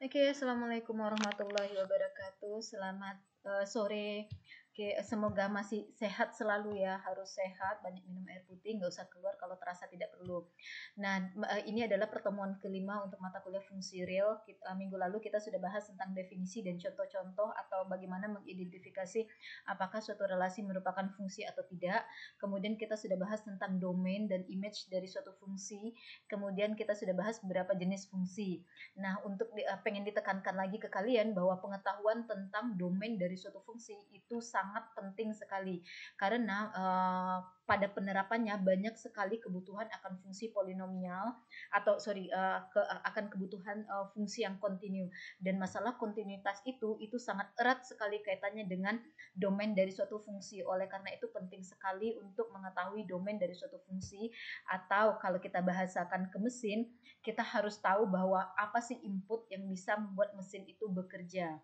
Oke, assalamualaikum warahmatullahi wabarakatuh. Selamat sore. Oke, semoga masih sehat selalu ya. Harus sehat, banyak minum air putih, nggak usah keluar kalau terasa tidak perlu. Nah, ini adalah pertemuan kelima untuk mata kuliah fungsi real. Minggu lalu kita sudah bahas tentang definisi dan contoh-contoh atau bagaimana mengidentifikasi apakah suatu relasi merupakan fungsi atau tidak. Kemudian kita sudah bahas tentang domain dan image dari suatu fungsi. Kemudian kita sudah bahas beberapa jenis fungsi. Nah, untuk pengen ditekankan lagi ke kalian bahwa pengetahuan tentang domain dari suatu fungsi itu sangat penting sekali karena pada penerapannya banyak sekali kebutuhan akan fungsi polinomial atau akan kebutuhan fungsi yang kontinu, dan masalah kontinuitas itu sangat erat sekali kaitannya dengan domain dari suatu fungsi. Oleh karena itu penting sekali untuk mengetahui domain dari suatu fungsi, atau kalau kita bahasakan ke mesin, kita harus tahu bahwa apa sih input yang bisa membuat mesin itu bekerja.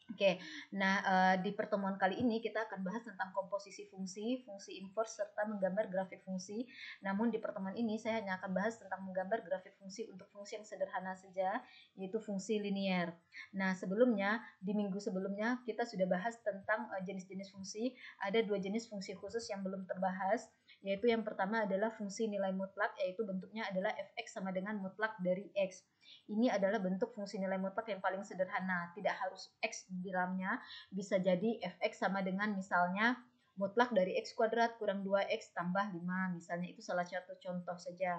Oke, nah di pertemuan kali ini kita akan bahas tentang komposisi fungsi, fungsi inverse, serta menggambar grafik fungsi. Namun di pertemuan ini saya hanya akan bahas tentang menggambar grafik fungsi untuk fungsi yang sederhana saja, yaitu fungsi linier. Nah, sebelumnya, di minggu sebelumnya kita sudah bahas tentang jenis-jenis fungsi. Ada dua jenis fungsi khusus yang belum terbahas, yaitu yang pertama adalah fungsi nilai mutlak, yaitu bentuknya adalah fx sama dengan mutlak dari x. Ini adalah bentuk fungsi nilai mutlak yang paling sederhana, tidak harus x di dalamnya, bisa jadi fx sama dengan misalnya mutlak dari x kuadrat kurang 2x tambah 5, misalnya itu salah satu contoh saja.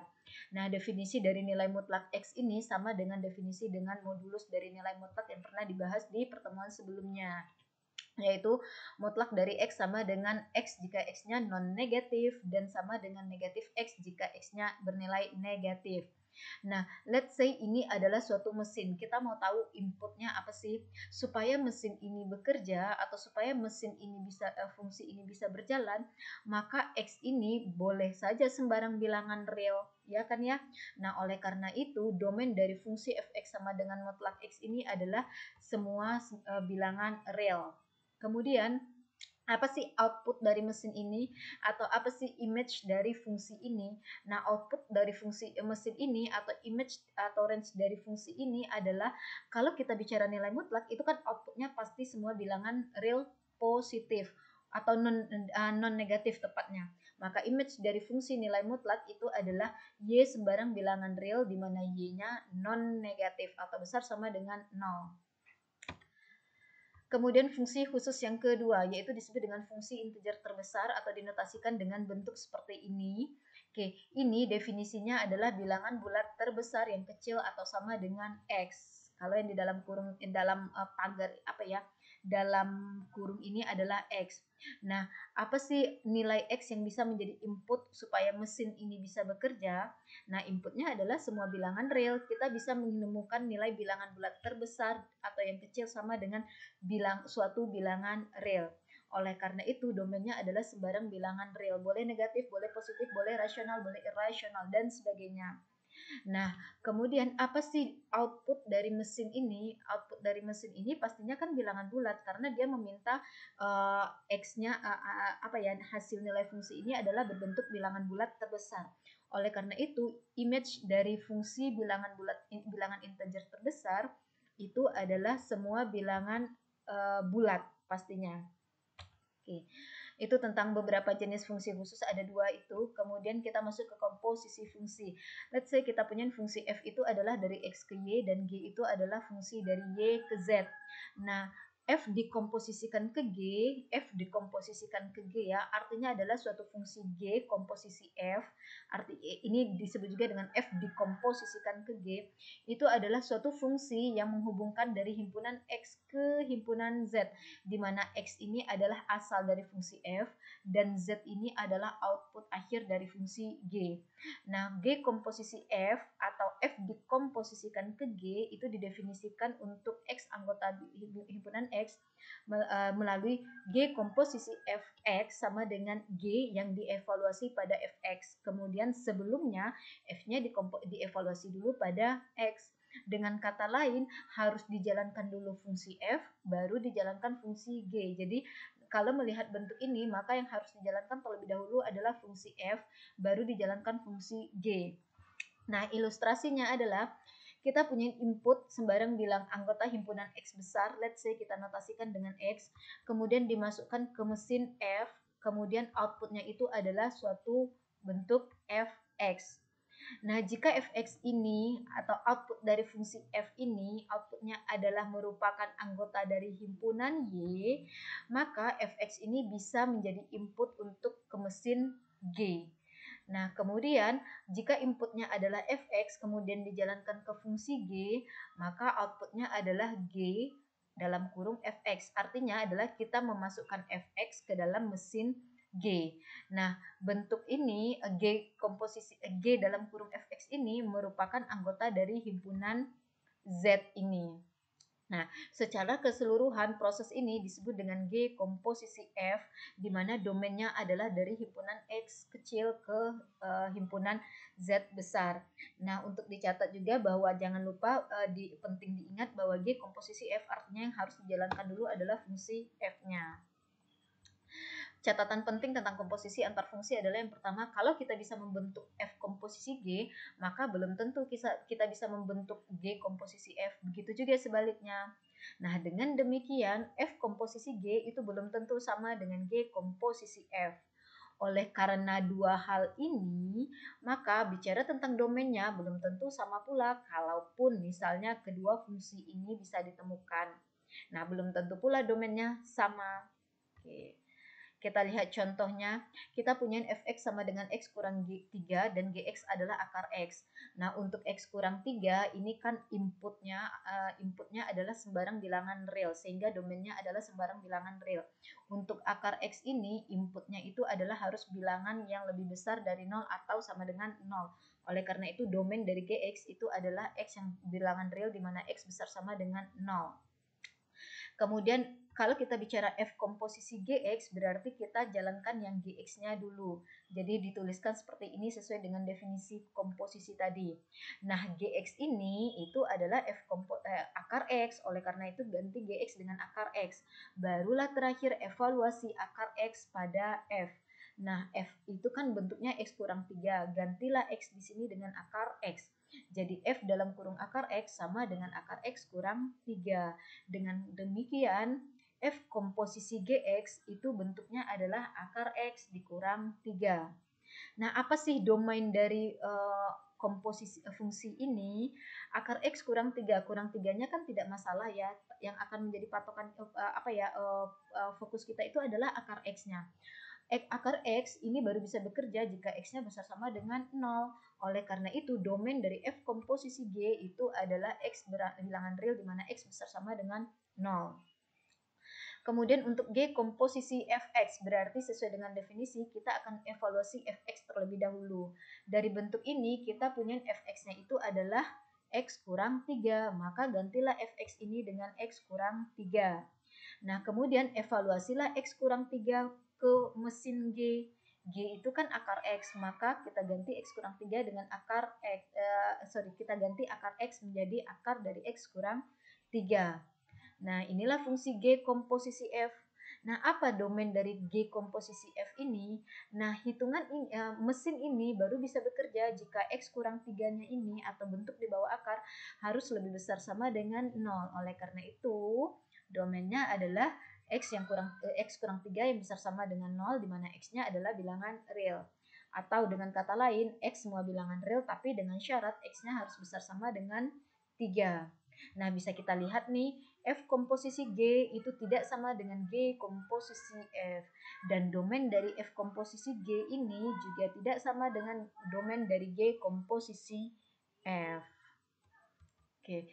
Nah, definisi dari nilai mutlak x ini sama dengan definisi dengan modulus dari nilai mutlak yang pernah dibahas di pertemuan sebelumnya, yaitu mutlak dari x sama dengan x jika x-nya non-negatif dan sama dengan negatif x jika x-nya bernilai negatif. Nah, let's say ini adalah suatu mesin. Kita mau tahu inputnya apa sih? Supaya mesin ini bekerja atau supaya mesin ini bisa fungsi ini bisa berjalan, maka x ini boleh saja sembarang bilangan real, ya kan ya? Nah, oleh karena itu domain dari fungsi fx sama dengan mutlak x ini adalah semua bilangan real. Kemudian apa sih output dari mesin ini atau apa sih image dari fungsi ini? Nah, output dari fungsi mesin ini atau image atau range dari fungsi ini adalah, kalau kita bicara nilai mutlak itu kan outputnya pasti semua bilangan real positif atau non negatif tepatnya. Maka image dari fungsi nilai mutlak itu adalah y sembarang bilangan real di mana y-nya non negatif atau besar sama dengan 0. Kemudian fungsi khusus yang kedua, yaitu disebut dengan fungsi integer terbesar atau dinotasikan dengan bentuk seperti ini. Oke, ini definisinya adalah bilangan bulat terbesar yang kecil atau sama dengan x. Kalau yang di dalam kurung, dalam pagar apa ya, dalam kurung ini adalah x. Nah, apa sih nilai x yang bisa menjadi input supaya mesin ini bisa bekerja? Nah, inputnya adalah semua bilangan real. Kita bisa menemukan nilai bilangan bulat terbesar atau yang kecil sama dengan suatu bilangan real. Oleh karena itu, domainnya adalah sembarang bilangan real. Boleh negatif, boleh positif, boleh rasional, boleh irasional, dan sebagainya. Nah, kemudian apa sih output dari mesin ini? Output dari mesin ini pastinya kan bilangan bulat karena dia meminta x-nya hasil nilai fungsi ini adalah berbentuk bilangan bulat terbesar. Oleh karena itu, image dari fungsi bilangan integer terbesar itu adalah semua bilangan bulat pastinya. Oke. Itu tentang beberapa jenis fungsi khusus, ada dua itu. Kemudian kita masuk ke komposisi fungsi. Let's say kita punya fungsi f itu adalah dari x ke y dan g itu adalah fungsi dari y ke z. Nah, f dikomposisikan ke g, ya, artinya adalah suatu fungsi g komposisi f. Ini disebut juga dengan f dikomposisikan ke g. Itu adalah suatu fungsi yang menghubungkan dari himpunan x ke himpunan z, di mana x ini adalah asal dari fungsi f dan z ini adalah output akhir dari fungsi g. Nah, g komposisi f atau f dikomposisikan ke g itu didefinisikan untuk x anggota himpunan x melalui g komposisi fx sama dengan g yang dievaluasi pada fx. Kemudian sebelumnya f-nya dievaluasi dulu pada x. Dengan kata lain, harus dijalankan dulu fungsi f, baru dijalankan fungsi g. Jadi, kalau melihat bentuk ini, maka yang harus dijalankan terlebih dahulu adalah fungsi f, baru dijalankan fungsi g. Nah, ilustrasinya adalah kita punya input sembarang bilang anggota himpunan X besar, let's say kita notasikan dengan X, kemudian dimasukkan ke mesin F, kemudian outputnya itu adalah suatu bentuk Fx. Nah, jika Fx ini atau output dari fungsi F ini outputnya adalah merupakan anggota dari himpunan Y, maka Fx ini bisa menjadi input untuk ke mesin G. Nah, kemudian jika inputnya adalah Fx kemudian dijalankan ke fungsi G, maka outputnya adalah G dalam kurung Fx. Artinya adalah kita memasukkan Fx ke dalam mesin G. Nah, bentuk ini komposisi G dalam kurung Fx ini merupakan anggota dari himpunan Z ini. Nah, secara keseluruhan proses ini disebut dengan G komposisi F, di mana domainnya adalah dari himpunan X kecil ke himpunan Z besar. Nah, untuk dicatat juga bahwa jangan lupa penting diingat bahwa G komposisi F artinya yang harus dijalankan dulu adalah fungsi F-nya. Catatan penting tentang komposisi antar fungsi adalah yang pertama, kalau kita bisa membentuk F komposisi G, maka belum tentu kita bisa membentuk G komposisi F. Begitu juga sebaliknya. Nah, dengan demikian, F komposisi G itu belum tentu sama dengan G komposisi F. Oleh karena dua hal ini, maka bicara tentang domainnya belum tentu sama pula, kalaupun misalnya kedua fungsi ini bisa ditemukan. Nah, belum tentu pula domainnya sama. Oke. Kita lihat contohnya, kita punya Fx sama dengan X kurang 3 dan Gx adalah akar X. Nah, untuk X kurang 3 ini kan inputnya adalah sembarang bilangan real, sehingga domainnya adalah sembarang bilangan real. Untuk akar X ini, inputnya itu adalah harus bilangan yang lebih besar dari 0 atau sama dengan 0. Oleh karena itu, domain dari Gx itu adalah X yang bilangan real di mana X besar sama dengan 0. Kemudian kalau kita bicara F komposisi Gx berarti kita jalankan yang Gx-nya dulu. Jadi dituliskan seperti ini sesuai dengan definisi komposisi tadi. Nah, Gx ini itu adalah akar X. Oleh karena itu ganti Gx dengan akar X. Barulah terakhir evaluasi akar X pada F. Nah, F itu kan bentuknya X kurang 3. Gantilah X di sini dengan akar X. Jadi F dalam kurung akar X sama dengan akar X kurang 3. Dengan demikian, F komposisi Gx itu bentuknya adalah akar X dikurang 3. Nah, apa sih domain dari komposisi fungsi ini? Akar X kurang 3. Kurang 3-nya kan tidak masalah ya. Yang akan menjadi patokan fokus kita itu adalah akar X-nya. Akar X ini baru bisa bekerja jika X-nya besar sama dengan 0. Oleh karena itu, domain dari F komposisi G itu adalah X bilangan real di mana X besar sama dengan 0. Kemudian untuk G komposisi Fx berarti sesuai dengan definisi kita akan evaluasi Fx terlebih dahulu. Dari bentuk ini kita punya Fx-nya itu adalah X kurang 3. Maka gantilah Fx ini dengan X kurang 3. Nah, kemudian evaluasilah X kurang 3 ke mesin G. G itu kan akar X, maka kita ganti X kurang 3 dengan akar X. Kita ganti akar X menjadi akar dari X kurang 3. Nah, inilah fungsi G komposisi F. Nah, apa domain dari G komposisi F ini? Nah, hitungan mesin ini baru bisa bekerja jika X kurang 3-nya ini atau bentuk di bawah akar harus lebih besar sama dengan 0. Oleh karena itu, domainnya adalah X kurang 3 yang besar sama dengan 0 di mana X-nya adalah bilangan real. Atau dengan kata lain, X semua bilangan real tapi dengan syarat X-nya harus besar sama dengan 3. Nah, bisa kita lihat nih, F komposisi G itu tidak sama dengan G komposisi F. Dan domain dari F komposisi G ini juga tidak sama dengan domain dari G komposisi F. Oke,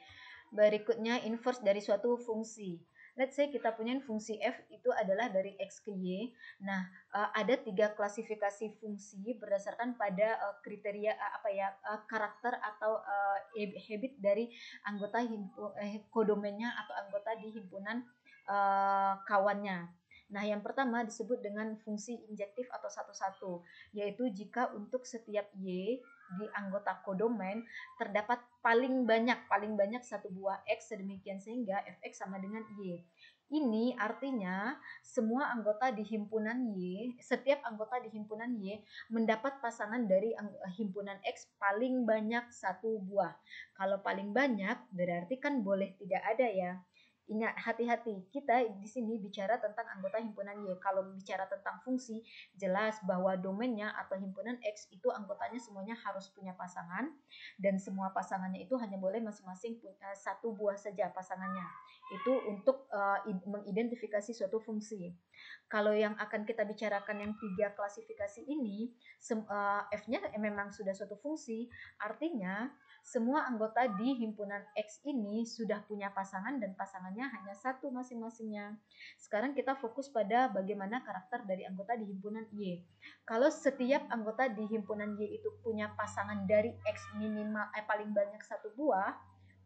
berikutnya inverse dari suatu fungsi. Let's say kita punya fungsi F itu adalah dari X ke Y. Nah, ada 3 klasifikasi fungsi berdasarkan pada kriteria karakter atau habit dari anggota kodomennya atau anggota di himpunan kawannya. Nah, yang pertama disebut dengan fungsi injektif atau satu-satu, yaitu jika untuk setiap Y di anggota kodomen terdapat paling banyak satu buah X sedemikian sehingga Fx sama dengan Y. Ini artinya semua anggota di himpunan Y, setiap anggota di himpunan Y mendapat pasangan dari himpunan X paling banyak satu buah. Kalau paling banyak berarti kan boleh tidak ada ya. Ingat, hati-hati. Kita di sini bicara tentang anggota himpunan Y. Kalau bicara tentang fungsi, jelas bahwa domainnya atau himpunan X itu anggotanya semuanya harus punya pasangan, dan semua pasangannya itu hanya boleh masing-masing punya satu buah saja pasangannya. Itu untuk mengidentifikasi suatu fungsi. Kalau yang akan kita bicarakan yang 3 klasifikasi ini, F-nya memang sudah suatu fungsi, artinya semua anggota di himpunan X ini sudah punya pasangan dan pasangannya hanya satu masing-masingnya. Sekarang kita fokus pada bagaimana karakter dari anggota di himpunan Y. Kalau setiap anggota di himpunan Y itu punya pasangan dari X minimal paling banyak satu buah,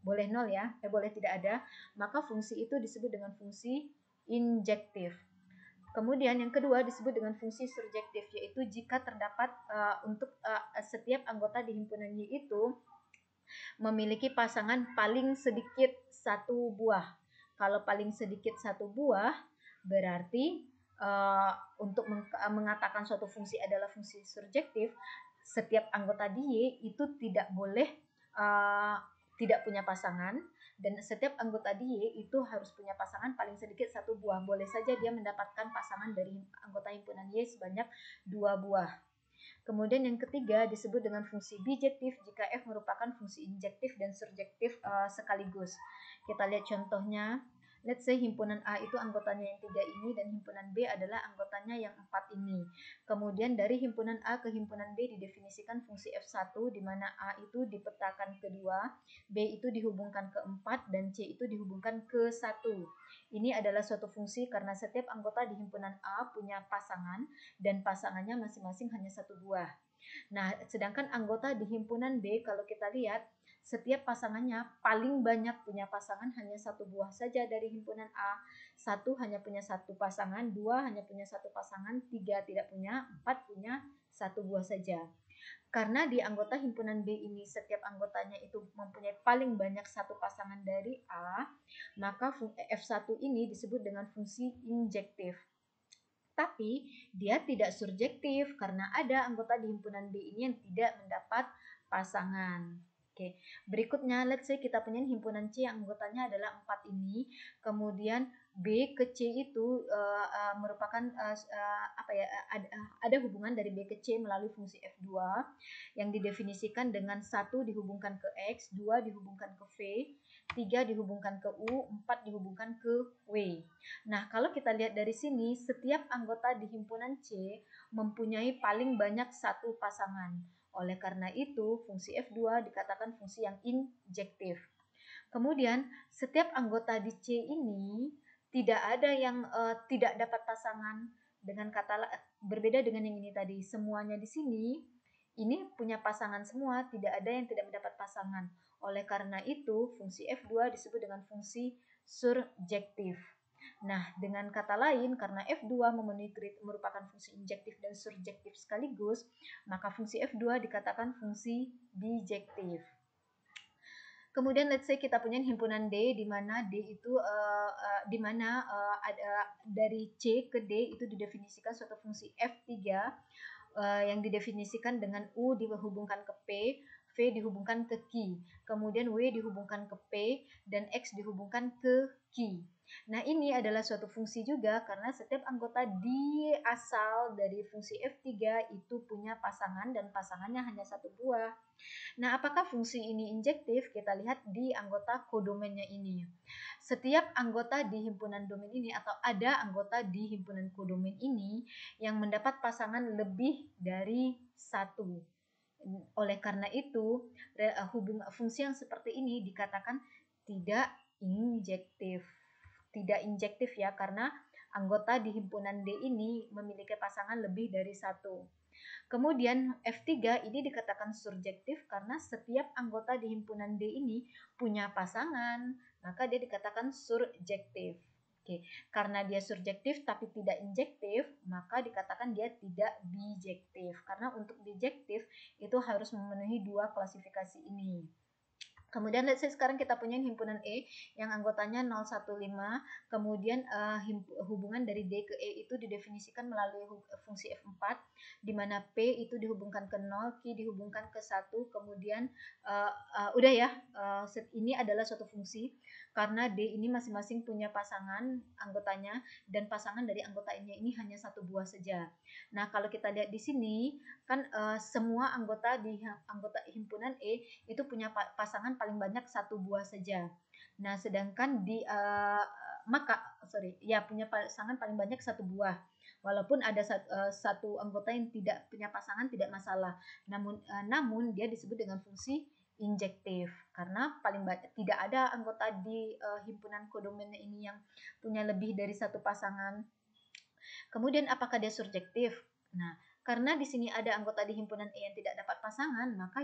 boleh 0 ya, boleh tidak ada, maka fungsi itu disebut dengan fungsi injektif. Kemudian yang kedua disebut dengan fungsi surjektif, yaitu jika terdapat untuk setiap anggota di himpunan Y itu memiliki pasangan paling sedikit satu buah. Kalau paling sedikit satu buah, berarti untuk mengatakan suatu fungsi adalah fungsi surjektif, setiap anggota di Y itu tidak boleh tidak punya pasangan, dan setiap anggota di Y itu harus punya pasangan paling sedikit satu buah. Boleh saja dia mendapatkan pasangan dari anggota himpunan Y sebanyak 2 buah. Kemudian yang ketiga disebut dengan fungsi bijektif jika F merupakan fungsi injektif dan surjektif sekaligus. Kita lihat contohnya. Let's say himpunan A itu anggotanya yang 3 ini dan himpunan B adalah anggotanya yang 4 ini. Kemudian dari himpunan A ke himpunan B didefinisikan fungsi F1 di mana A itu dipetakan ke 2, B itu dihubungkan ke 4, dan C itu dihubungkan ke 1. Ini adalah suatu fungsi karena setiap anggota di himpunan A punya pasangan dan pasangannya masing-masing hanya satu buah. Nah, sedangkan anggota di himpunan B kalau kita lihat setiap pasangannya paling banyak punya pasangan hanya satu buah saja dari himpunan A. 1 hanya punya satu pasangan, 2 hanya punya satu pasangan, 3 tidak punya, 4 punya satu buah saja. Karena di anggota himpunan B ini setiap anggotanya itu mempunyai paling banyak satu pasangan dari A, maka F1 ini disebut dengan fungsi injektif. Tapi dia tidak surjektif karena ada anggota di himpunan B ini yang tidak mendapat pasangan. Oke, berikutnya let's say kita punya himpunan C yang anggotanya adalah 4 ini, kemudian B ke C itu merupakan ada hubungan dari B ke C melalui fungsi F2 yang didefinisikan dengan 1 dihubungkan ke X, 2 dihubungkan ke V, 3 dihubungkan ke U, 4 dihubungkan ke W. Nah, kalau kita lihat dari sini, setiap anggota di himpunan C mempunyai paling banyak satu pasangan. Oleh karena itu, fungsi F2 dikatakan fungsi yang injektif. Kemudian, setiap anggota di C ini tidak ada yang tidak dapat pasangan. Dengan kata berbeda dengan yang ini tadi, semuanya di sini ini punya pasangan semua, tidak ada yang tidak mendapat pasangan. Oleh karena itu, fungsi F2 disebut dengan fungsi surjektif. Nah, dengan kata lain, karena F2 merupakan fungsi injektif dan surjektif sekaligus, maka fungsi F2 dikatakan fungsi bijektif. Kemudian let's say kita punya himpunan D di mana D itu dari C ke D itu didefinisikan suatu fungsi F3 yang didefinisikan dengan U dihubungkan ke P, V dihubungkan ke Q, kemudian W dihubungkan ke P, dan X dihubungkan ke Q. Nah, ini adalah suatu fungsi juga karena setiap anggota di asal dari fungsi F3 itu punya pasangan dan pasangannya hanya satu buah. Nah, apakah fungsi ini injektif? Kita lihat di anggota kodomennya ini. Setiap anggota di himpunan domain ini atau ada anggota di himpunan kodomen ini yang mendapat pasangan lebih dari satu. Oleh karena itu, fungsi yang seperti ini dikatakan tidak injektif. Tidak injektif ya, karena anggota di himpunan D ini memiliki pasangan lebih dari satu. Kemudian F3 ini dikatakan surjektif karena setiap anggota di himpunan D ini punya pasangan, maka dia dikatakan surjektif. Oke, karena dia surjektif tapi tidak injektif, maka dikatakan dia tidak bijektif. Karena untuk bijektif itu harus memenuhi dua klasifikasi ini. Kemudian let's say sekarang kita punya himpunan E yang anggotanya 015, kemudian hubungan dari D ke E itu didefinisikan melalui fungsi F4, di mana P itu dihubungkan ke 0, Q dihubungkan ke 1, kemudian udah ya, ini adalah suatu fungsi karena D ini masing-masing punya pasangan anggotanya dan pasangan dari anggota ini hanya satu buah saja. Nah, kalau kita lihat di sini kan semua anggota himpunan E itu punya pasangan paling banyak satu buah saja. Nah, sedangkan di punya pasangan paling banyak satu buah. Walaupun ada satu anggota yang tidak punya pasangan tidak masalah. Namun dia disebut dengan fungsi injektif karena paling banyak tidak ada anggota di himpunan kodomennya ini yang punya lebih dari satu pasangan. Kemudian apakah dia surjektif? Nah, karena di sini ada anggota di himpunan E yang tidak dapat pasangan, maka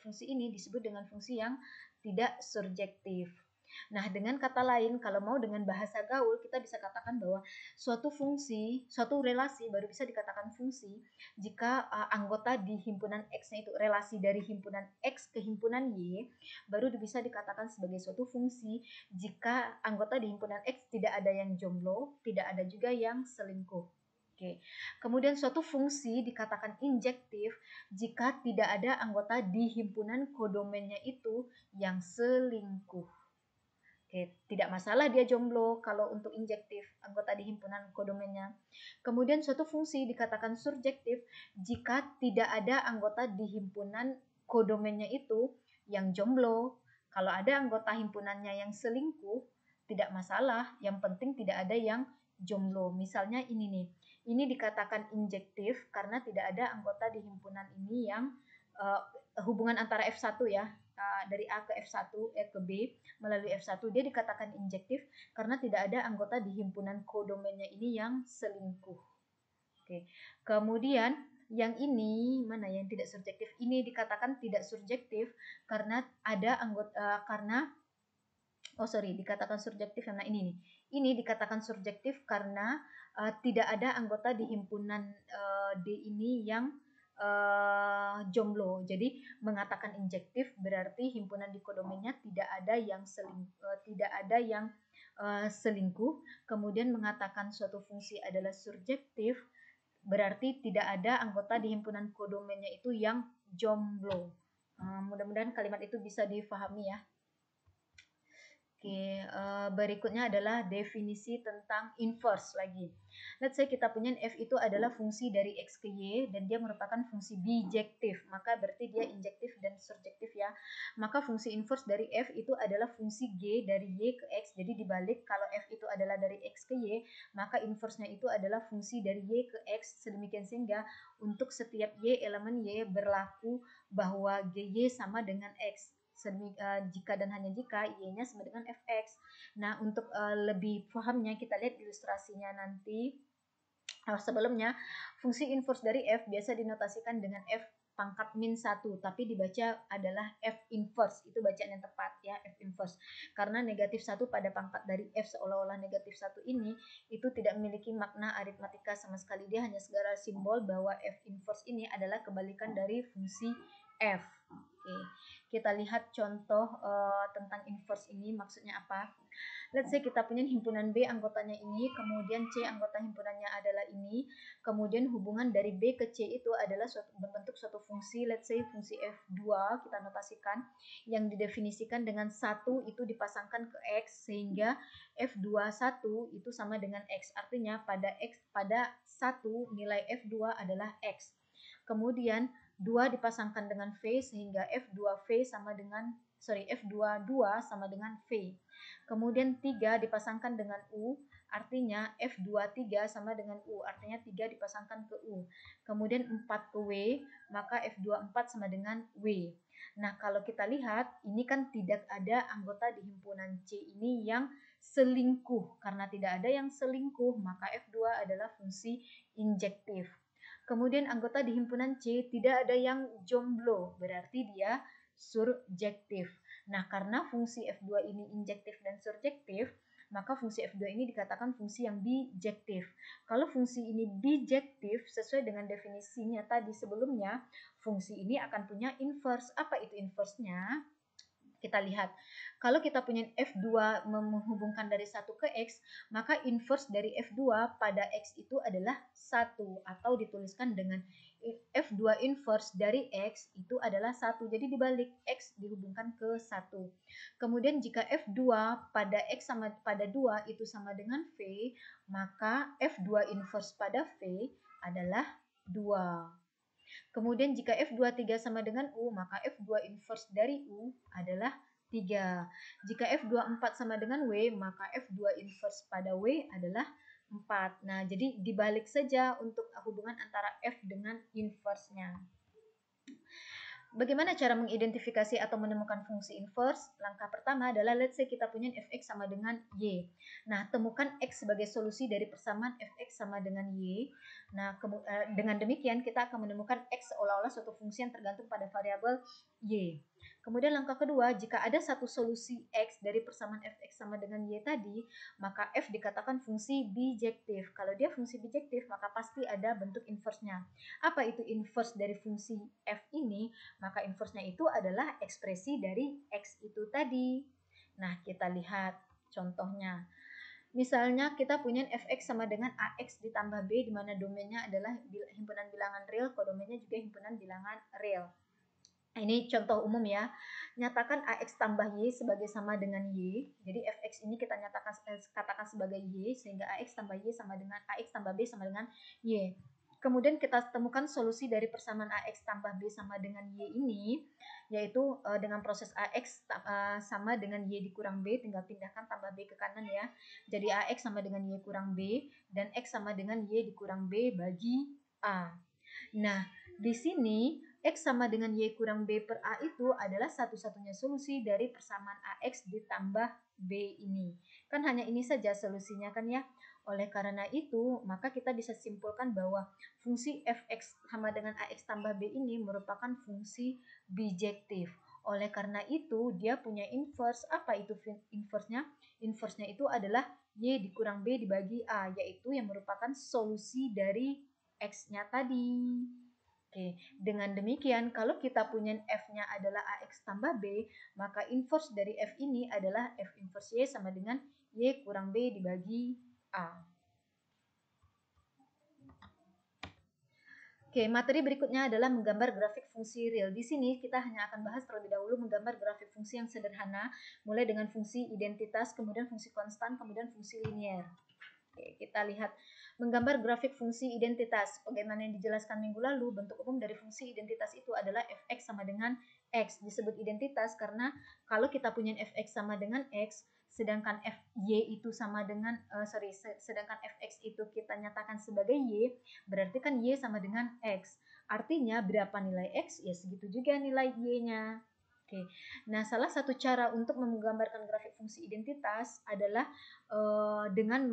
fungsi ini disebut dengan fungsi yang tidak surjektif. Nah, dengan kata lain, kalau mau dengan bahasa gaul, kita bisa katakan bahwa suatu relasi baru bisa dikatakan fungsi jika anggota di himpunan X-nya itu relasi dari himpunan X ke himpunan Y, baru bisa dikatakan sebagai suatu fungsi jika anggota di himpunan X tidak ada yang jomblo, tidak ada juga yang selingkuh. Oke. Kemudian suatu fungsi dikatakan injektif jika tidak ada anggota di himpunan kodomennya itu yang selingkuh. Oke, tidak masalah dia jomblo kalau untuk injektif anggota di himpunan kodomennya. Kemudian suatu fungsi dikatakan surjektif jika tidak ada anggota di himpunan kodomennya itu yang jomblo. Kalau ada anggota himpunannya yang selingkuh, tidak masalah. Yang penting tidak ada yang jomblo. Misalnya ini nih, ini dikatakan injektif karena tidak ada anggota di himpunan ini yang hubungan antara F1 ya, dari A ke F1, E ke B melalui F1, dia dikatakan injektif karena tidak ada anggota di himpunan kodomennya ini yang selingkuh. Oke. Kemudian yang ini mana yang tidak surjektif? Ini dikatakan tidak surjektif karena ada anggota dikatakan surjektif karena ini nih. Ini dikatakan surjektif karena tidak ada anggota di himpunan D ini yang jomblo. Jadi mengatakan injektif berarti himpunan di kodomennya tidak ada yang selingkuh. Kemudian mengatakan suatu fungsi adalah surjektif berarti tidak ada anggota di himpunan kodomennya itu yang jomblo. Mudah-mudahan kalimat itu bisa difahami ya. Oke, berikutnya adalah definisi tentang inverse lagi. Let's say kita punya F itu adalah fungsi dari X ke Y dan dia merupakan fungsi bijektif. Maka berarti dia injektif dan surjektif ya. Maka fungsi inverse dari F itu adalah fungsi G dari Y ke X. Jadi dibalik, kalau F itu adalah dari X ke Y, maka inverse-nya itu adalah fungsi dari Y ke X. Sedemikian sehingga untuk setiap Y, elemen Y berlaku bahwa GY sama dengan X. Jika dan hanya jika Y-nya sama dengan Fx. Nah, untuk lebih pahamnya kita lihat ilustrasinya nanti. Sebelumnya, fungsi inverse dari F biasa dinotasikan dengan F pangkat min 1, tapi dibaca adalah F inverse. Itu bacaan yang tepat ya, F inverse. Karena negatif 1 pada pangkat dari F seolah-olah negatif 1 ini itu tidak memiliki makna aritmatika sama sekali. Dia hanya segala simbol bahwa F inverse ini adalah kebalikan dari fungsi F. Oke, kita lihat contoh tentang inverse ini maksudnya apa. Let's say kita punya himpunan B anggotanya ini, kemudian C anggota himpunannya adalah ini, kemudian hubungan dari B ke C itu adalah berbentuk suatu fungsi, let's say fungsi F2 kita notasikan, yang didefinisikan dengan 1 itu dipasangkan ke X, sehingga F21 itu sama dengan X. Artinya pada 1 nilai F2 adalah X. Kemudian 2 dipasangkan dengan V sehingga F22 sama dengan V. Kemudian 3 dipasangkan dengan U, artinya F23 sama dengan U, artinya 3 dipasangkan ke U. Kemudian 4 ke W, maka F24 sama dengan W. Nah, kalau kita lihat, ini kan tidak ada anggota di himpunan C ini yang selingkuh. Karena tidak ada yang selingkuh, maka F2 adalah fungsi injektif. Kemudian anggota di himpunan C tidak ada yang jomblo, berarti dia surjektif. Nah, karena fungsi F2 ini injektif dan surjektif, maka fungsi F2 ini dikatakan fungsi yang bijektif. Kalau fungsi ini bijektif, sesuai dengan definisinya tadi sebelumnya, fungsi ini akan punya inverse. Apa itu inverse-nya? Kita lihat, kalau kita punya F2 menghubungkan dari 1 ke X, maka inverse dari F2 pada X itu adalah 1, atau dituliskan dengan F2 inverse dari X itu adalah 1. Jadi dibalik, X dihubungkan ke 1. Kemudian jika F2 pada X sama pada 2 itu sama dengan V, maka F2 inverse pada V adalah 2. Kemudian jika F23 sama dengan U, maka F2 inverse dari U adalah 3. Jika F24 sama dengan W, maka F2 inverse pada W adalah 4. Nah, jadi dibalik saja untuk hubungan antara F dengan inverse-nya. Bagaimana cara mengidentifikasi atau menemukan fungsi inverse? Langkah pertama adalah let's say kita punya fx sama dengan y. Nah, temukan x sebagai solusi dari persamaan fx sama dengan y. Nah, dengan demikian kita akan menemukan x seolah-olah suatu fungsi yang tergantung pada variabel y. Kemudian langkah kedua, jika ada satu solusi x dari persamaan fx sama dengan y tadi, maka f dikatakan fungsi bijektif. Kalau dia fungsi bijektif, maka pasti ada bentuk inverse-nya. Apa itu inverse dari fungsi f ini? Maka inverse-nya itu adalah ekspresi dari x itu tadi. Nah, kita lihat contohnya. Misalnya kita punya fx sama dengan ax ditambah b, di mana domainnya adalah himpunan bilangan real, kodomennya juga himpunan bilangan real. Ini contoh umum ya. Nyatakan ax tambah y sebagai sama dengan y. Jadi fx ini kita nyatakan katakan sebagai y, sehingga ax tambah y sama dengan ax tambah b sama dengan y. Kemudian kita temukan solusi dari persamaan ax tambah b sama dengan y ini, yaitu dengan proses ax sama dengan y dikurang b, tinggal pindahkan tambah b ke kanan ya. Jadi ax sama dengan y kurang b, dan x sama dengan y dikurang b bagi a. Nah, di sini X sama dengan Y kurang B per A itu adalah satu-satunya solusi dari persamaan AX ditambah B ini. Kan hanya ini saja solusinya kan ya. Oleh karena itu, maka kita bisa simpulkan bahwa fungsi Fx sama dengan AX tambah B ini merupakan fungsi bijektif. Oleh karena itu, dia punya inverse. Apa itu inverse-nya? Inverse-nya itu adalah Y dikurang B dibagi A, yaitu yang merupakan solusi dari X-nya tadi. Oke, dengan demikian kalau kita punya F-nya adalah AX tambah B, maka inverse dari F ini adalah F inverse Y sama dengan Y kurang B dibagi A. Oke, materi berikutnya adalah menggambar grafik fungsi real. Di sini kita hanya akan bahas terlebih dahulu menggambar grafik fungsi yang sederhana, mulai dengan fungsi identitas, kemudian fungsi konstan, kemudian fungsi linier. Oke, kita lihat menggambar grafik fungsi identitas. Bagaimana yang dijelaskan minggu lalu, bentuk umum dari fungsi identitas itu adalah fx sama dengan x. Disebut identitas karena kalau kita punya fx sama dengan x, sedangkan fy itu sama dengan sedangkan fx itu kita nyatakan sebagai y, berarti kan y sama dengan x. Artinya berapa nilai x, ya segitu juga nilai y-nya. Oke, nah salah satu cara untuk menggambarkan grafik fungsi identitas adalah dengan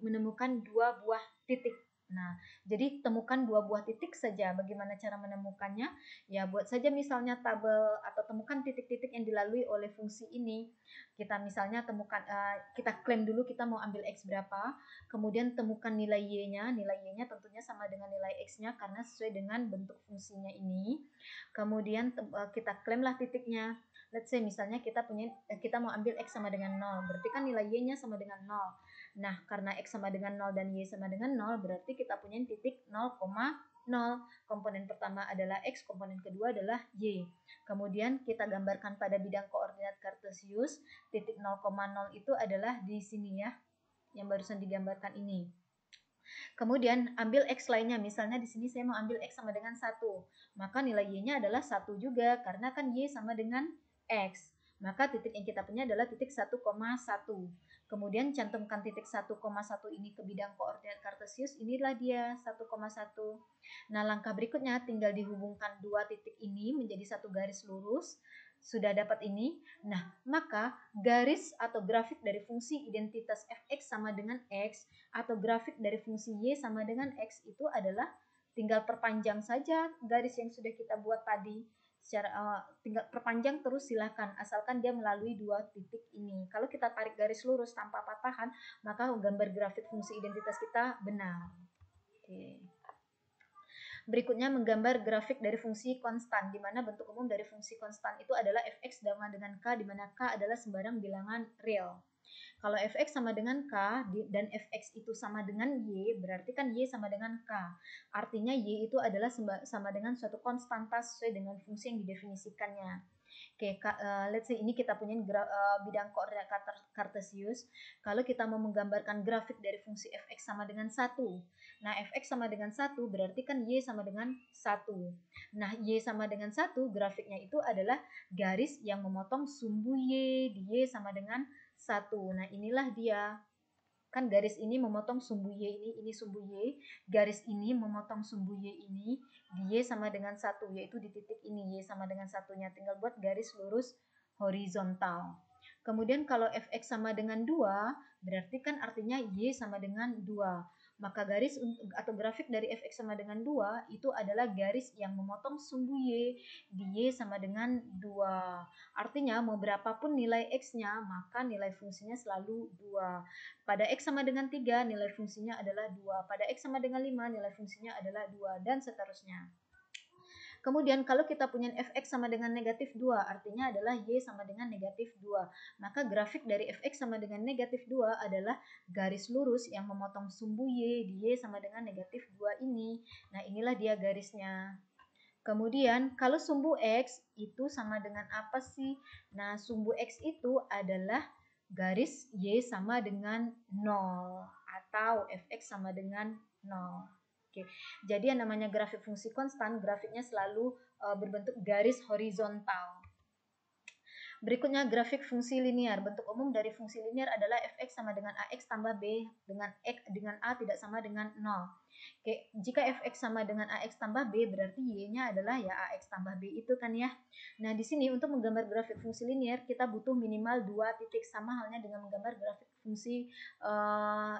menemukan dua buah titik. Nah, jadi temukan dua buah titik saja. Bagaimana cara menemukannya? Ya, buat saja misalnya tabel atau temukan titik-titik yang dilalui oleh fungsi ini. Kita misalnya temukan, kita klaim dulu kita mau ambil x berapa, kemudian temukan nilai y-nya. Nilai y-nya tentunya sama dengan nilai x-nya karena sesuai dengan bentuk fungsinya ini. Kemudian kita klaimlah titiknya. Let's say misalnya kita mau ambil x sama dengan 0, berarti kan nilai y-nya sama dengan 0. Nah, karena x sama dengan 0 dan y sama dengan 0, berarti kita punya titik 0,0. Komponen pertama adalah x, komponen kedua adalah y. Kemudian kita gambarkan pada bidang koordinat Cartesius, titik 0,0 itu adalah di sini ya, yang barusan digambarkan ini. Kemudian ambil x lainnya, misalnya di sini saya mau ambil x sama dengan 1, maka nilai y-nya adalah 1 juga, karena kan y sama dengan x. Maka titik yang kita punya adalah titik 1,1. Kemudian cantumkan titik 1,1 ini ke bidang koordinat Cartesius, inilah dia 1,1. Nah, langkah berikutnya tinggal dihubungkan dua titik ini menjadi satu garis lurus. Sudah dapat ini. Nah, maka garis atau grafik dari fungsi identitas fx sama dengan x atau grafik dari fungsi y sama dengan x itu adalah tinggal perpanjang saja garis yang sudah kita buat tadi. Tinggal perpanjang terus silahkan, asalkan dia melalui dua titik ini. Kalau kita tarik garis lurus tanpa patahan, maka gambar grafik fungsi identitas kita benar. Oke. Berikutnya menggambar grafik dari fungsi konstan, di mana bentuk umum dari fungsi konstan itu adalah fx sama dengan k, di mana k adalah sembarang bilangan real. Kalau fx sama dengan k dan fx itu sama dengan y, berarti kan y sama dengan k. Artinya y itu adalah sama dengan suatu konstanta sesuai dengan fungsi yang didefinisikannya. Oke, let's say ini kita punya bidang koordinat kartesius. Kalau kita mau menggambarkan grafik dari fungsi fx sama dengan 1. Nah, fx sama dengan 1 berarti kan y sama dengan 1. Nah, y sama dengan 1 grafiknya itu adalah garis yang memotong sumbu y di y sama dengan 1. Nah, inilah dia. Kan garis ini memotong sumbu y ini sumbu y, garis ini memotong sumbu y ini di y sama dengan 1, yaitu di titik ini y sama dengan 1-nya, tinggal buat garis lurus horizontal. Kemudian kalau fx sama dengan 2, berarti kan artinya y sama dengan 2. Maka garis atau grafik dari fx sama dengan 2 itu adalah garis yang memotong sumbu y di y sama dengan 2. Artinya mau berapapun nilai x-nya, maka nilai fungsinya selalu 2. Pada x sama dengan 3, nilai fungsinya adalah 2. Pada x sama dengan 5, nilai fungsinya adalah 2, dan seterusnya. Kemudian kalau kita punya fx sama dengan negatif 2, artinya adalah y sama dengan negatif 2. Maka grafik dari fx sama dengan negatif 2 adalah garis lurus yang memotong sumbu y di y sama dengan negatif 2 ini. Nah, inilah dia garisnya. Kemudian kalau sumbu x itu sama dengan apa sih? Nah, sumbu x itu adalah garis y sama dengan 0 atau fx sama dengan 0. Oke. Jadi yang namanya grafik fungsi konstan, grafiknya selalu berbentuk garis horizontal. Berikutnya grafik fungsi linear. Bentuk umum dari fungsi linear adalah fx sama dengan ax tambah b dengan a tidak sama dengan 0. Oke, jika fx sama dengan ax tambah b, berarti y-nya adalah ya ax tambah b itu kan ya. Nah, di sini untuk menggambar grafik fungsi linear kita butuh minimal 2 titik, sama halnya dengan menggambar grafik fungsi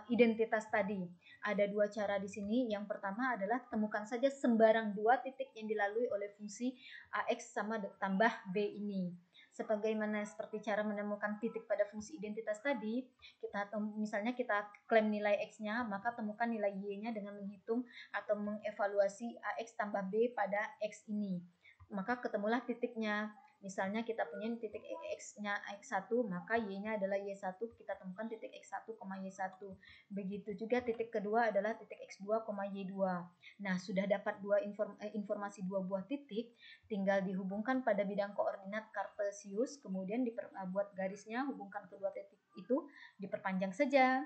identitas tadi. Ada 2 cara di sini. Yang pertama adalah temukan saja sembarang 2 titik yang dilalui oleh fungsi ax sama tambah b ini. Sebagaimana seperti cara menemukan titik pada fungsi identitas tadi, misalnya kita klaim nilai x-nya, maka temukan nilai y-nya dengan menghitung atau mengevaluasi ax tambah b pada x ini. Maka ketemulah titiknya. Misalnya kita punya titik x-nya x1, maka y-nya adalah y1, kita temukan titik x1, y1. Begitu juga titik kedua adalah titik x2, y2. Nah, sudah dapat informasi 2 buah titik, tinggal dihubungkan pada bidang koordinat kartesius, kemudian buat garisnya, hubungkan kedua titik itu, diperpanjang saja.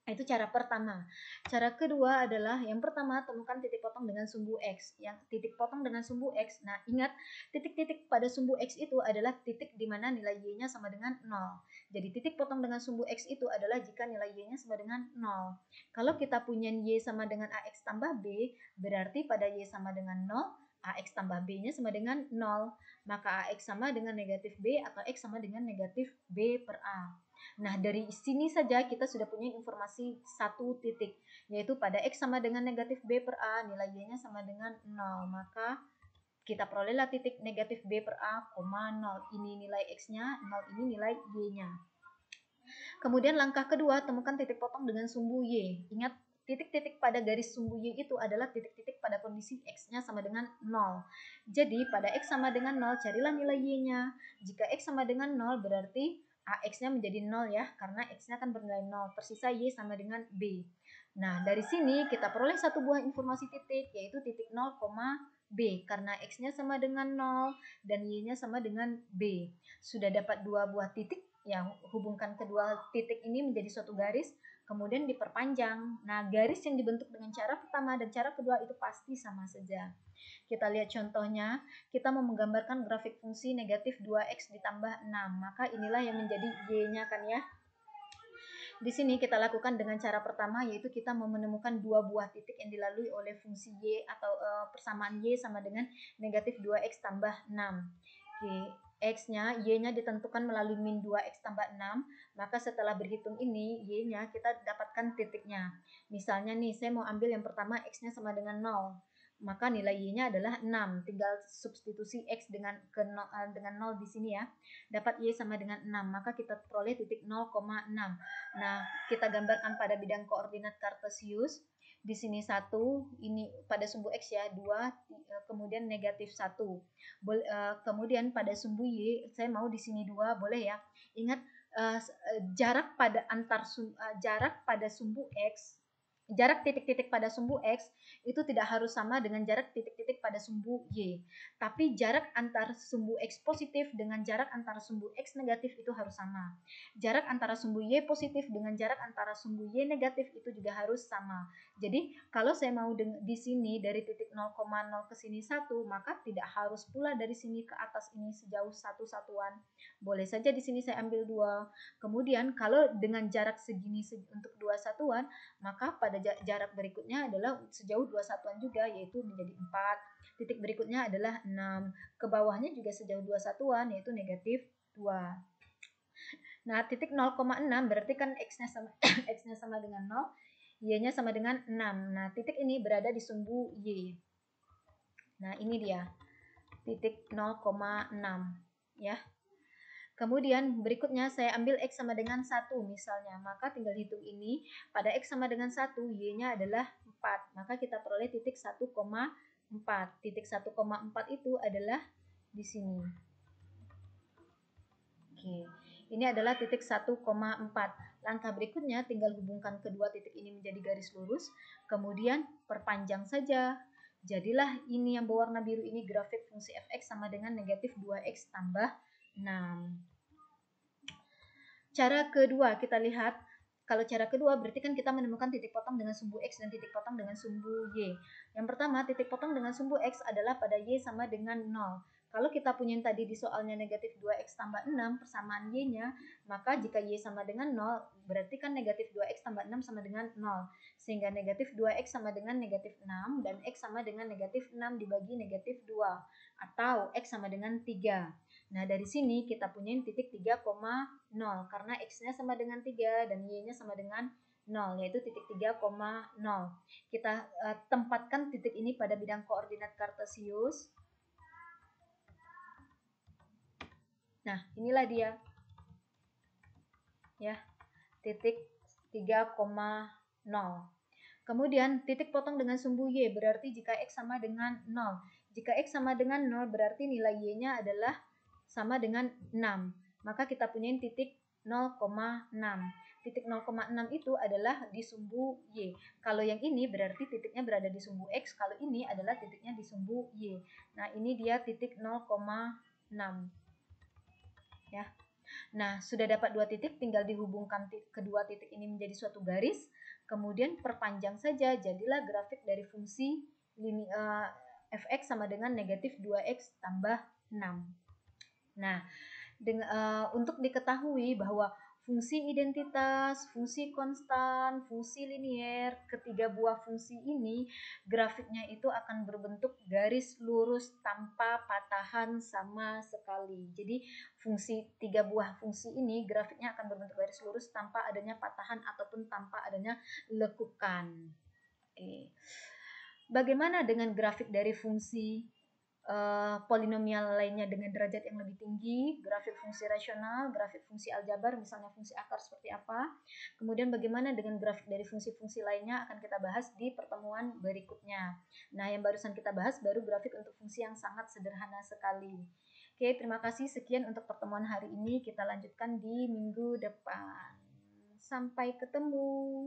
Itu cara pertama. Cara kedua adalah yang pertama temukan titik potong dengan sumbu x. Yang titik potong dengan sumbu x. Nah, ingat titik-titik pada sumbu x itu adalah titik di mana nilai y-nya sama dengan 0. Jadi titik potong dengan sumbu x itu adalah jika nilai y-nya sama dengan 0. Kalau kita punya y sama dengan ax tambah b, berarti pada y sama dengan 0, ax tambah b-nya sama dengan 0. Maka ax sama dengan negatif b atau x sama dengan negatif b per a. Nah, dari sini saja kita sudah punya informasi 1 titik, yaitu pada x sama dengan negatif b per a, nilai y-nya sama dengan 0. Maka kita perolehlah titik negatif b per a, 0. Ini nilai x-nya, 0 ini nilai y-nya. Kemudian langkah kedua, temukan titik potong dengan sumbu y. Ingat, titik-titik pada garis sumbu y itu adalah titik-titik pada kondisi x-nya sama dengan 0. Jadi pada x sama dengan 0, carilah nilai y-nya. Jika x sama dengan 0, berarti ax-nya menjadi 0 ya, karena x-nya kan bernilai 0. Tersisa y sama dengan b. Nah, dari sini kita peroleh satu buah informasi titik, yaitu titik 0, b, karena x-nya sama dengan 0 dan y-nya sama dengan b. Sudah dapat 2 buah titik, yang hubungkan kedua titik ini menjadi suatu garis, kemudian diperpanjang. Nah, garis yang dibentuk dengan cara pertama dan cara kedua itu pasti sama saja. Kita lihat contohnya, kita mau menggambarkan grafik fungsi negatif 2x ditambah 6, maka inilah yang menjadi y-nya kan ya. Di sini kita lakukan dengan cara pertama, yaitu kita mau menemukan 2 buah titik yang dilalui oleh fungsi y atau persamaan y sama dengan negatif 2x tambah 6. Oke, x-nya, y-nya ditentukan melalui min 2x tambah 6, maka setelah berhitung ini, y-nya kita dapatkan titiknya. Misalnya nih, saya mau ambil yang pertama x-nya sama dengan 0. Maka nilai y-nya adalah 6. Tinggal substitusi x dengan 0 di sini ya. Dapat y sama dengan 6. Maka kita peroleh titik 0,6. Nah, kita gambarkan pada bidang koordinat kartesius. di sini 1, ini pada sumbu X ya, 2, kemudian negatif 1. Kemudian pada sumbu Y, saya mau di sini 2, boleh ya. Ingat, jarak pada sumbu X, jarak titik-titik pada sumbu X itu tidak harus sama dengan jarak titik-titik pada sumbu Y. Tapi jarak antar sumbu X positif dengan jarak antara sumbu X negatif itu harus sama. Jarak antara sumbu Y positif dengan jarak antara sumbu Y negatif itu juga harus sama. Jadi kalau saya mau di sini dari titik 0,0 ke sini 1, maka tidak harus pula dari sini ke atas ini sejauh 1 satuan. Boleh saja di sini saya ambil 2. Kemudian kalau dengan jarak segini untuk 2 satuan, maka pada jarak berikutnya adalah sejauh 2 satuan juga, yaitu menjadi 4. Titik berikutnya adalah 6. Ke bawahnya juga sejauh 2 satuan, yaitu negatif 2. Nah, titik 0,6 berarti kan X-nya sama, X-nya sama dengan 0, Y-nya sama dengan 6. Nah, titik ini berada di sumbu Y. Nah, ini dia. Titik 0,6. Ya. Kemudian berikutnya saya ambil X sama dengan 1 misalnya. Maka tinggal hitung ini. Pada X sama dengan 1, Y-nya adalah 4. Maka kita peroleh titik 1,4. Titik 1,4 itu adalah di sini. Oke. Ini adalah titik 1,4. Langkah berikutnya tinggal hubungkan kedua titik ini menjadi garis lurus. Kemudian perpanjang saja. Jadilah ini yang berwarna biru ini grafik fungsi fx sama dengan negatif 2x tambah 6. Cara kedua kita lihat, kalau cara kedua berarti kan kita menemukan titik potong dengan sumbu X dan titik potong dengan sumbu Y. Yang pertama, titik potong dengan sumbu X adalah pada Y sama dengan 0. Kalau kita punya yang tadi di soalnya negatif 2X tambah 6 persamaan Y-nya, maka jika Y sama dengan 0, berarti kan negatif 2X tambah 6 sama dengan 0. Sehingga negatif 2X sama dengan negatif 6 dan X sama dengan negatif 6 dibagi negatif 2. Atau X sama dengan 3. Nah, dari sini kita punya titik 3,0 karena X-nya sama dengan 3 dan Y-nya sama dengan 0, yaitu titik 3,0. Kita tempatkan titik ini pada bidang koordinat kartesius. Nah, inilah dia. Ya, titik 3,0. Kemudian titik potong dengan sumbu Y berarti jika X sama dengan 0. Jika X sama dengan 0 berarti nilai Y-nya adalah sama dengan 6. Maka kita punya titik 0,6. Titik 0,6 itu adalah di sumbu Y. Kalau yang ini berarti titiknya berada di sumbu X. Kalau ini adalah titiknya di sumbu Y. Nah, ini dia titik 0,6. Ya. Nah, sudah dapat dua titik, tinggal dihubungkan kedua titik ini menjadi suatu garis. Kemudian perpanjang saja, jadilah grafik dari fungsi fx sama dengan negatif 2x tambah 6. Nah, untuk diketahui bahwa fungsi identitas, fungsi konstan, fungsi linier, ketiga buah fungsi ini grafiknya itu akan berbentuk garis lurus tanpa patahan sama sekali. Jadi tiga buah fungsi ini grafiknya akan berbentuk garis lurus tanpa adanya patahan ataupun tanpa adanya lekukan. Oke. Bagaimana dengan grafik dari fungsi polinomial lainnya dengan derajat yang lebih tinggi, grafik fungsi rasional, grafik fungsi aljabar, misalnya fungsi akar seperti apa. Kemudian bagaimana dengan grafik dari fungsi-fungsi lainnya akan kita bahas di pertemuan berikutnya. Nah, yang barusan kita bahas baru grafik untuk fungsi yang sangat sederhana sekali. Oke, terima kasih. Sekian untuk pertemuan hari ini. Kita lanjutkan di minggu depan. Sampai ketemu.